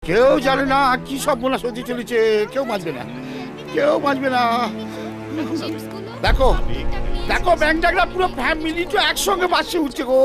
কেউ জানে না কি সব বোনাস হতে চলেছে, কেউ বাঁচবে না, কেউ বাঁচবে না। দেখো দেখো ব্যাংক ডাকরা পুরো ফ্যামিলি তো একসঙ্গে বাসে উঠছে গো।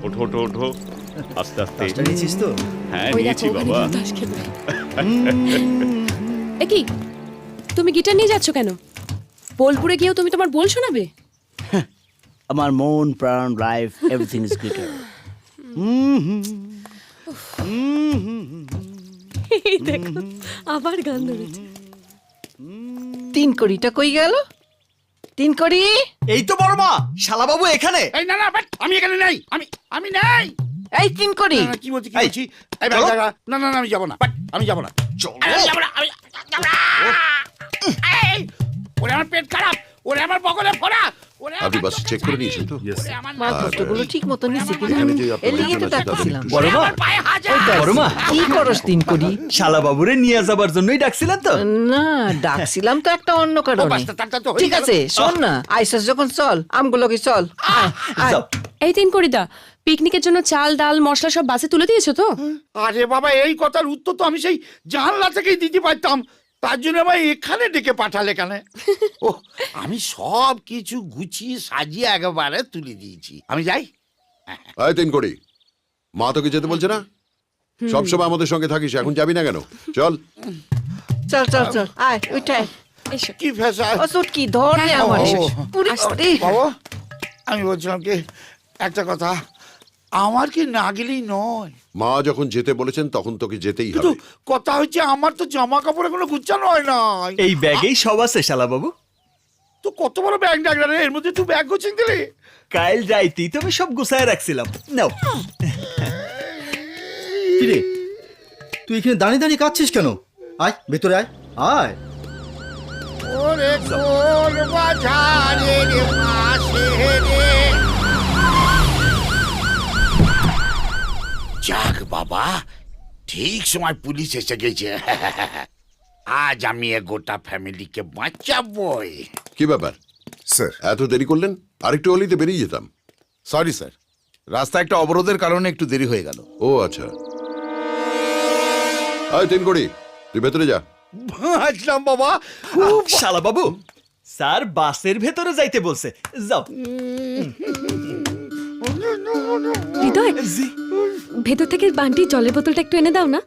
ওঠো ওঠো ওঠো, আস্তে আস্তে। নিয়েছিস তো? হ্যাঁ নিয়েছি বাবা। কি তুমি গিটার নিয়ে যাচ্ছ কেন? বোলপুরে গিয়েও তুমি তোমার বোল শোনাবে? আমার মন প্রাণ লাইফ এভরিথিং ইজ গ্লিটার। এই দেখো আবার গান ধরেছে। 3 কোটিটা কই গেল? 3 কোটি? এই তো বড় মা, শালাবাবু এখানে। এই না না বাট আমি এখানে নেই, আমি নেই। এই 3 কোটি? না, না, কি বলছি এই ব্যাংক ডাকরা, না না না আমি যাব না, বাট আমি যাব না, আমি যাব না, আমি যাব না। এই, ওরে আমার পেট খারাপ, ওরে আমার বগলে ফোড়া, ওরে আপনি বাস চেক করে নিয়েছেন তো? মালপত্রগুলো ঠিক মতো নিছে কিনা? এখানে যে আপনার এর লিগে তো লোকজন আছে, ডাকছিলাম। তাদের বড় মা, পায়ে হাজার। বড় মা, কি করস 3 কোটি? শালাবাবুরে নিয়ে যাবার জন্যই ডাকছিলেন তো? না, ডাকছিলাম তো একটা অন্য ও কারণে। বাস, তার তো হয়ে ঠিক গেল। আছে, শোন না, আইসস যখন চল, আমগুলো কি চল। আয়, আয়। যাও। এই তিন করিদা, পিকনিকের জন্য চাল ডাল মশলা সব বাসে তুলে দিয়েছো তো? আরে বাবা, এই কথার উত্তর তো আমি সেই জানলা থেকেই দিতে পারতাম, তার জন্য ভাই এখানে ডেকে পাঠালে কেন? ও, আমি সব কিছু গুছিয়ে সাজিয়ে একেবারে তুলে দিয়েছি, আমি যাই। আয় 3 কোটি, মা তোকে যেতে বলছে না? সবসময় আমাদের সঙ্গে থাকিস, এখন যাবি না কেন? চল। চল চল চল, আয় উঠাই। এসো। কি ফেসা ও সুটকি ধর রে আমার। ও, পুরি ওরে। বাবা, আমি বলছিলাম কি একটা কথা, আমার কি না গেলেই নয়, মা যখন যেতে বলেছেন তখন তোকে যেতেই কিন্তু হবে। কথা হচ্ছে আমার তো জামা কাপড় এখনো গুছানো হয় না। এই ব্যাগেই সব আছে শালাবাবু। তো কত বড় ব্যাগ ডাকলা রে, এর মধ্যে তুই ব্যাগ গুছিয়ে দিলি? কাল রাইতেই তো আমি সব গুছায় রাখছিলাম। নাও। কিরে, তুই এখানে দাঁড়িয়ে দাঁড়িয়ে কাঁদছিস কেন? আয় ভেতরে আয়, আয়। ওরে কোন বাজারের পাশে রে, যাক বাবা, ঠিক সময় পুলিশ এসে গেছে। আজ আমি এ গোটা ফ্যামিলিকে বাঁচাবই। কি ব্যাপার স্যার, এত দেরি করলেন? আরেকটু হলেই তো বেরিয়ে যেতাম। সরি স্যার, রাস্তা একটা অবরোধের কারণে একটু দেরি হয়ে গেল। ও আচ্ছা। আয় 3 কোটি, তুই ভেতরে যা। বাঁচলাম বাবা। শালাবাবু, স্যার বাসের ভেতরে যাইতে বলছে, যাও। হৃদয়, জি, ভেতর থেকে বান্টি জলের বোতলটা একটু এনে দাও না।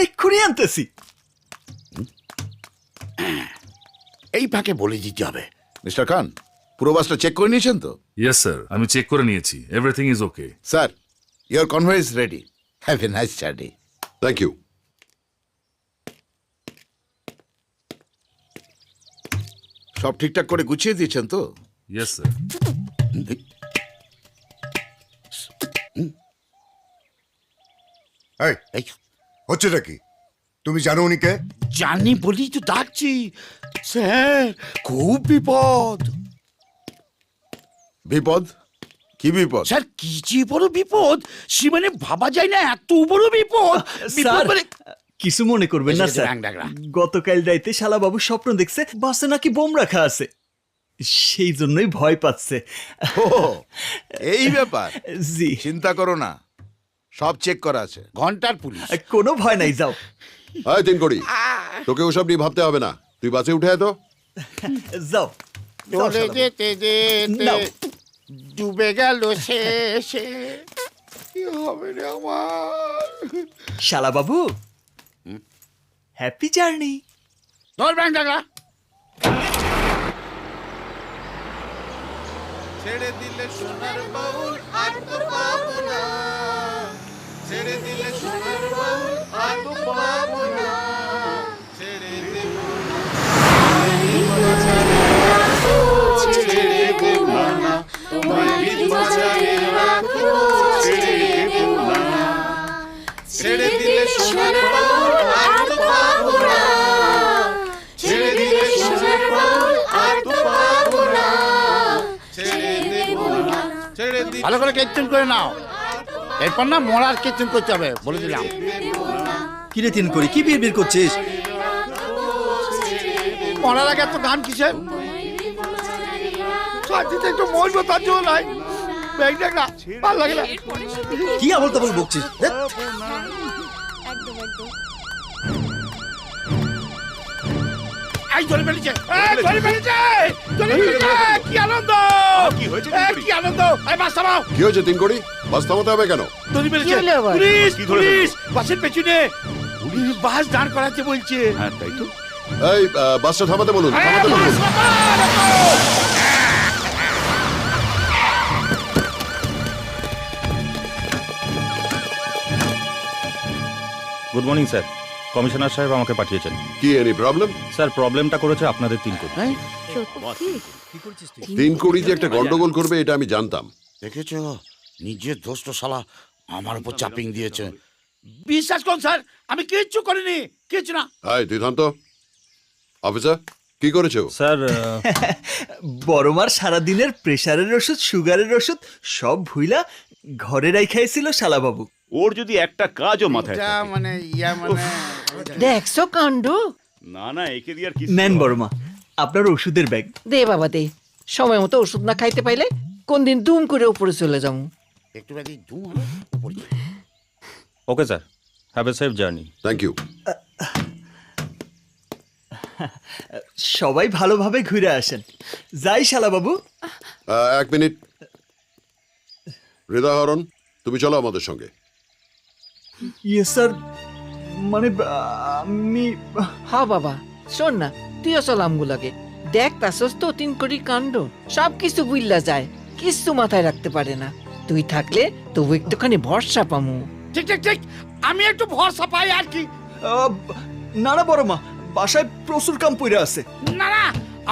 এক্ষুনি আনতেছি। এই ফাঁকে বলে দিতে হবে। মিস্টার খান, পুরো বাসটা চেক করে নিয়েছেন তো? ইয়েস স্যার, আমি চেক করে নিয়েছি, everything is okay. Sir, your convoy is ready. Have a nice journey. Thank you. সব ঠিকঠাক করে গুছিয়ে দিয়েছেন তো? Yes sir. এই, এই, হচ্ছেটা কি? তুমি জানো উনি কে? জানি বলি তো ডাকছি স্যার, খুব বিপদ। বিপদ? কি বিপদ? স্যার কি যে বড় বিপদ, সে মানে ভাবা যায় না, এত বড় বিপদ। বিপদ স্যার, মানে কিছু মনে করবেন না এসে গেছে স্যার। ব্যাংক ডাকরা। গতকাল রাইতে শালাবাবু স্বপ্ন দেখছে বাসে নাকি বোম রাখা আছে, সেই জন্যই ভয় পাচ্ছে। ও, এই ব্যাপার। জি, চিন্তা করো না, সব চেক করা আছে। ঘন্টার পুলিশ। কোনো ভয় নাই, যাও। আয় 3 কোটি, তোকে ওসব নিয়ে ভাবতে হবে না, তুই বাসে উঠে আয় তো। যাও। চলে যেতে যেতে নাও। ডুবে গেল শেষে, কি হবে রে আমার? শালাবাবু, হ্যাপি জার্নি। ধর ব্যাংক ডাকরা। ছেড়ে দিলে সোনার বাউল আর তো পাবো না, ছেড়ে দিলে সোনার বাউল আর তো পাবো না, ছেড়ে দেব না, ছেড়ে দেব না, তোমায় বিপদে রাখো, ছেড়ে দেব না, ছেড়ে দিলে সোনার বাউল আর তো পাবো না, ছেড়ে দিলে সোনার বাউল আর তো পাবো না, ছেড়ে দেব না, ছেড়ে দিলে ভালো করে কীর্তন করে নাও, এরপর না মরার কীর্তন করতে হবে, বলে দিলাম। কিরে 3 কোটি, কি বিড়বিড় করছিস? মরার আগে এত গান কিসের? কাঁদিতে একটু মরবো তার জন্য নাই ব্যাগ দেখ না ভালো লাগে না এরপরে শুধু কি আবল তাবল বকছিস ধ্যাৎ। একদম একদম এই ধরে ফেলেছে ধরে ফেলেছে ধরে ফেলেছে কি আনন্দ কি হয়েছে কি আনন্দ এই বাস থামাও কি হয়েছে 3 কোটি বাস থামাতে হবে কেন? ধরে কি ফেলেছে হলো আবার? পুলিশ কি ধরে পুলিশ বাসের পেছনে বাস দাঁড় করাতে বলছে হ্যাঁ তাই তো এই বাসটা থামাতে বলুন, থামাতে বলুন। গুড মর্নিং স্যার কমিশনার সাহেব আমাকে পাঠিয়েছেন কি এনি প্রবলেম? স্যার প্রবলেমটা করেছে আপনাদের 3 কোটি সত্যি 3 কোটি যে একটা গন্ডগোল করবে এটা আমি জানতাম। দেখেছ নিজের দোষ তো শালা আমার উপর চাপিং দিয়েছে বিশ্বাস করুন স্যার আমি কিচ্ছু করিনি কিচ্ছু না এই তুই থাম তো। অফিসার কি করেছো? স্যার বড়মার সারাদিনের প্রেশারের ওষুধ সুগারের ওষুধ সব ভুইলা ঘরে রাইখাইছিল শালাবাবু। ওর যদি একটা কাজও মাথায় এটা থাকে। মানে ইয়া মানে দেখছো কাণ্ড। না না একে দিয়ে আর কি নেন বড়মা আপনার ওষুধের ব্যাগ। দে বাবা দে, সময় মতো ওষুধ না খাইতে পাইলে কোন দিন দুম করে উপরে চলে যাবো। একটু বাকি ধুম হবে উপরে okay sir have a safe journey. Thank you. সবাই ভালোভাবে ঘুরে আসেন। যাই শালাবাবু। 1 মিনিট। হৃদয়হরণ তুমি চলো আমাদের সঙ্গে। ইয়ে স্যার মানে আমি হ্যাঁ বাবা শোন না, তুইও চল আমগুলাকে দেখ তাসস তো 3 কোটি কাণ্ড। সব কিছু বুইল্লা যায়, কিছু মাথায় রাখতে পারে না। তুই থাকলে তবু একটুখানি ভরসা পামু। ঠিক ঠিক ঠিক আমি একটু ভরসা পাই আর কি না না বড়মা বাসায় প্রচুর কাম পড়ে আছে। না না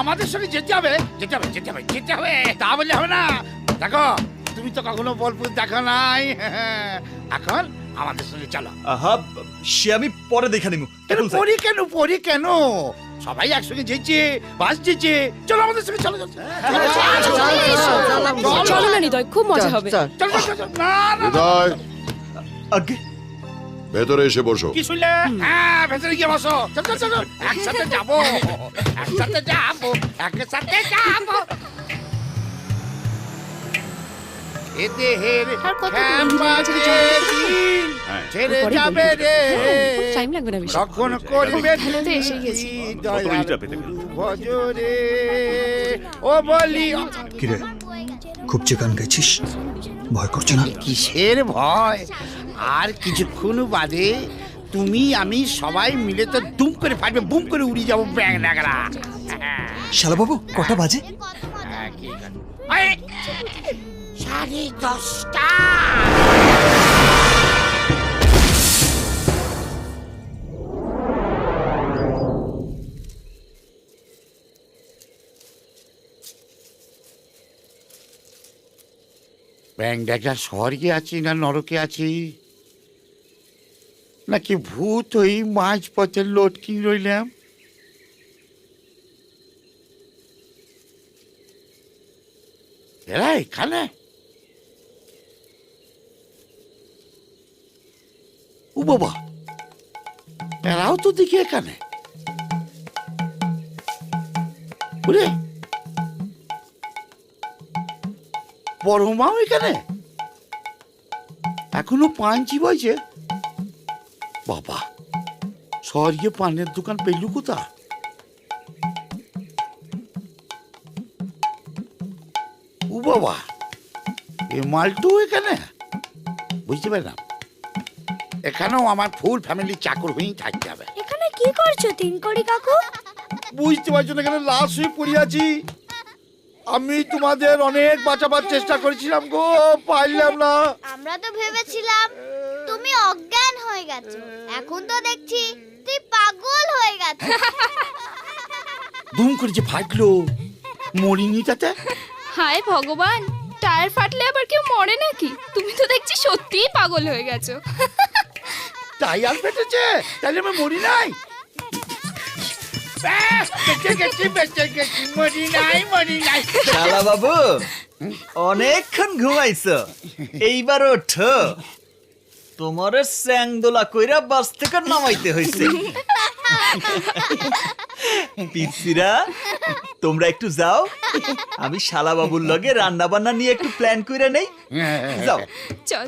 আমাদের সঙ্গে যেতে হবে যেতে হবে যেতে হবে যেতে হবে তা বললে হবে না দেখো তুমি তো কখনো বোলপুর দেখো নাই এখন আমাদের সঙ্গে চলো আহা সে আমি পরে দেখে নিব। কেন পড়ি কেন সবাই একসঙ্গে যেছে বাস যেছে চলো আমাদের সঙ্গে চলো চলো চলো না হৃদয় খুব মজা হবে চল চলো চলো না না হৃদয় আগে ভেতরে এসে বসো। কি শুনলে হ্যাঁ ভেতরে গিয়ে বসো চলো চলো চলো একসাথে যাবো একসাথে যাবো একসাথে যাবো এ দেহের আর কত শ্যামবাগে দিন ছেড়ে যাবে রে টাইম লাগবে না বেশি তখন করবে এখানে তো এসে গেছি। কত মিনিটটা পেতে গেল? ভজরে ও বলি কিরে খুব গান গাইছিস ভয় করছে না? কিসের ভয় আর কিছুক্ষণ বাদে তুমি আমি সবাই মিলে তো দুম করে ফাটবে বুম করে উড়ে যাবো ব্যাং নাগরা শালাবাবু কটা বাজে? 10:30 ব্যাং দেখা স্বর্গে আছি না নরকে আছি নাকি ভূত ওই মাঝ পথে লটকি রইলাম এরা এখানে ও বাবা এরাও তো দেখি এখানে ওরে বড় মাও এখানে এখনো পাঞ্চি বইছে বাবা স্বর্গে পানের দোকান পেলু কোথা ও বাবা এ মালটু এখানে বুঝতে পারলাম এখানেও আমার ফুল ফ্যামিলি চাকর হয়েই থাকতে হবে এখানে কি করছো 3 কোটি কাকু? বুঝতে পারছো না এখানে লাশ হয়ে পড়ে আছি আমি তোমাদের অনেক বাঁচাবার চেষ্টা করেছিলাম গো পাইলাম না আমরা তো ভেবেছিলাম তুমি অজ্ঞান হয়ে গেছো, এখন তো দেখছি তুই পাগল হয়ে গেছিস। ধুম করে যে ফাটলো মরিনি তাতে হায় ভগবান, টায়ার ফাটলে আবার কেউ মরে নাকি? তুমি তো দেখছি সত্যিই পাগল হয়ে গেছো। টায়ার ফেটেছে তাহলে আমি মরি নাই মরি নাই শালাবাবু অনেকক্ষণ ঘুমাইছো, এইবার ওঠো। তোমার স্যাংদোলা কইরা বাস থেকে নামাইতে হইছে। পিচ্ছিরা তোমরা একটু যাও, আমি শালা বাবুর লগে রান্না বান্না নিয়ে একটু প্ল্যান করে নেই। যাও। চল